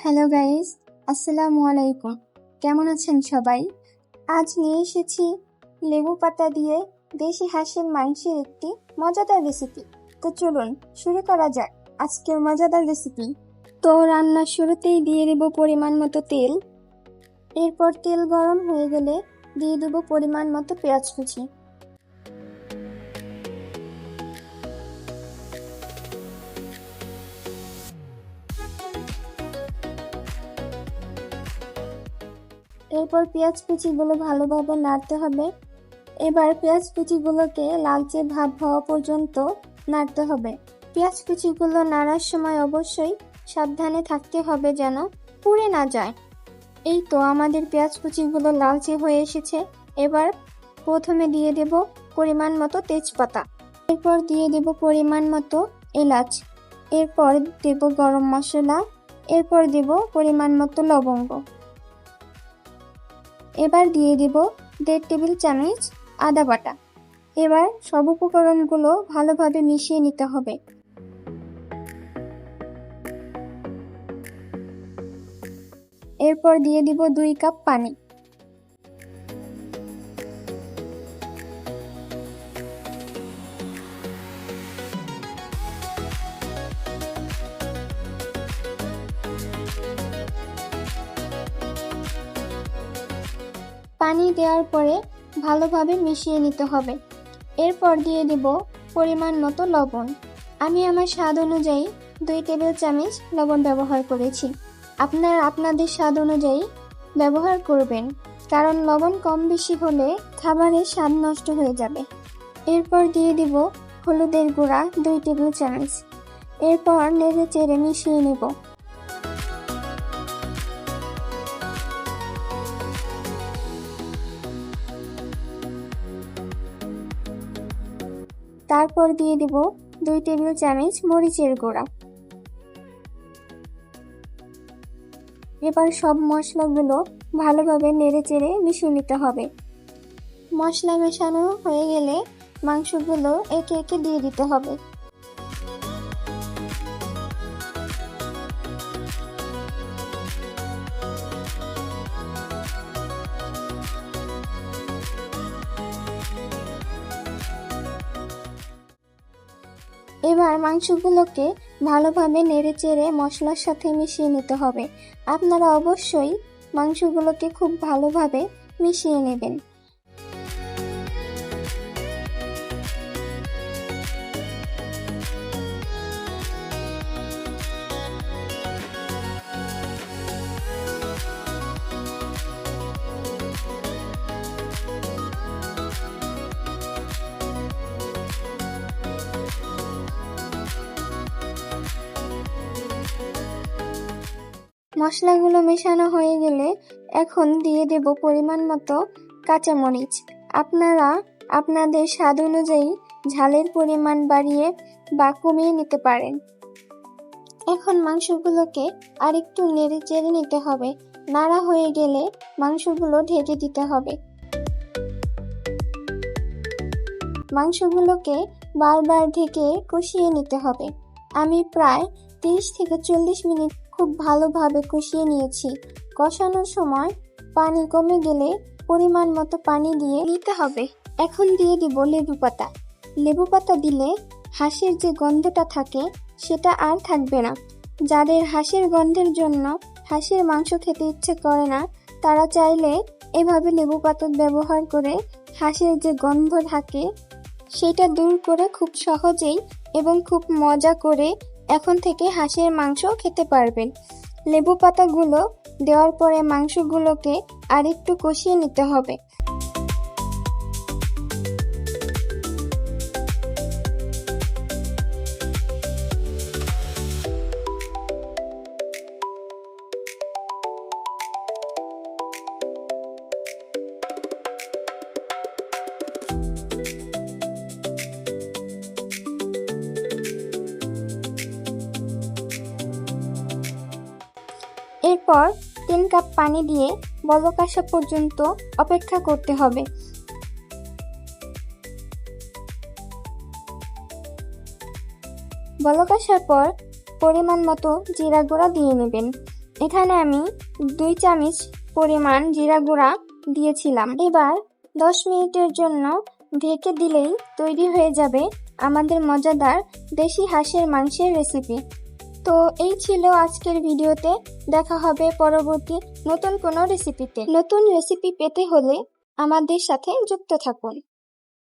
Hello guys, আসসালামু আলাইকুম। কেমন আছেন সবাই? আজ নিয়ে এসেছি লেবু পাতা দিয়ে দেশি হাঁসের মাংসের একটি মজাদার রেসিপি। তো চলুন শুরু করা যাক আজকের মজাদার রেসিপি। তো রান্নার শুরুতেই দিয়ে দেব পরিমাণ মতো তেল। এরপর তেল গরম হয়ে গেলে দিয়ে দেব পরিমাণ মতো পেঁয়াজ কুচি। এরপর পেঁয়াজ কুচিগুলো ভালোভাবে নাড়তে হবে। এবার পেঁয়াজ কুচিগুলোকে লালচে ভাব হওয়া পর্যন্ত নাড়তে হবে। পেঁয়াজ কুচিগুলো নাড়ার সময় অবশ্যই সাবধানে থাকতে হবে যেন পুড়ে না যায়। এই তো আমাদের পেঁয়াজ কুচিগুলো লালচে হয়ে এসেছে। এবার প্রথমে দিয়ে দেব পরিমাণ মতো তেজপাতা, এরপর দিয়ে দেব পরিমাণ মতো এলাচ, এরপর দেব গরম মশলা, এরপর দেব পরিমাণ মতো লবঙ্গ। এবার দিয়ে দেব 1.5 টেবিল চামচ আদা বাটা। এবার সব উপকরণগুলো ভালোভাবে মিশিয়ে নিতে হবে। এরপর দিয়ে দিব 2 কাপ পানি। পানি দেওয়ার পরে ভালোভাবে মিশিয়ে নিতে হবে। এরপর দিয়ে দেব পরিমাণ মতো লবণ। আমি আমার স্বাদ অনুযায়ী 2 টেবিল চামচ লবণ ব্যবহার করেছি। আপনারা আপনাদের স্বাদ অনুযায়ী ব্যবহার করবেন, কারণ লবণ কম বেশি হলে খাবারের স্বাদ নষ্ট হয়ে যাবে। এরপর দিয়ে দিব হলুদের গুঁড়া 2 টেবিল চামচ। এরপর নেড়ে চেড়ে মিশিয়ে নেব। তারপর দিয়ে দিব 2 টেবিল চামচ মরিচের গুঁড়া। এবার সব মশলাগুলো ভালোভাবে নেড়েচেড়ে মিশিয়ে নিতে হবে। মশলা মেশানো হয়ে গেলে মাংসগুলো একে একে দিয়ে দিতে হবে। এবার মাংসগুলোকে ভালোভাবে নেড়েচেড়ে মশলার সাথে মিশিয়ে নিতে হবে। আপনারা অবশ্যই মাংসগুলোকে খুব ভালোভাবে মিশিয়ে নেবেন। মশলাগুলো মেশানো হয়ে গেলে এখন দিয়ে দেব পরিমাণ মতো কাঁচামরিচ। আপনারা আপনাদের স্বাদ অনুযায়ী ঝালের পরিমাণ বাড়িয়ে বা কমিয়ে নিতে পারেন। এখন মাংসগুলোকে আরেকটু নেড়ে চেড়ে নিতে হবে। নাড়া হয়ে গেলে মাংসগুলো ঢেকে দিতে হবে। মাংসগুলোকে বারবার ঢেকে কষিয়ে নিতে হবে। আমি প্রায় 30 থেকে 40 মিনিট খুব ভালোভাবে কষিয়ে নিয়েছি। কষানোর সময় পানি কমে গেলে পরিমাণ মতো পানি দিয়ে নিতে হবে। এখন দিয়ে দিব লেবু পাতা। লেবু পাতা দিলে হাঁসের যে গন্ধটা থাকে সেটা আর থাকবে না। যাদের হাঁসের গন্ধের জন্য হাঁসের মাংস খেতে ইচ্ছে করে না, তারা চাইলে এভাবে লেবু পাতা ব্যবহার করে হাঁসের যে গন্ধ থাকে সেটা দূর করে খুব সহজেই এবং খুব মজা করে এখন থেকে হাঁসের মাংস খেতে পারবেন। লেবু পাতাগুলো দেওয়ার পরে মাংসগুলোকে আরেকটু কষিয়ে নিতে হবে। এরপর 3 কাপ পানি দিয়ে বলক আসা পর্যন্ত অপেক্ষা করতে হবে। বলক আসার পর পরিমাণ মতো জিরা গুঁড়া দিয়ে নেবেন। এখানে আমি 2 চামচ পরিমাণ জিরা গুঁড়া দিয়েছিলাম। এবার 10 মিনিটের জন্য ঢেকে দিলেই তৈরি হয়ে যাবে আমাদের মজাদার দেশি হাঁসের মাংসের রেসিপি। তো এই ছিল আজকের ভিডিওতে। দেখা হবে পরবর্তী নতুন কোনো রেসিপিতে। নতুন রেসিপি পেতে হলে আমাদের সাথে যুক্ত থাকুন।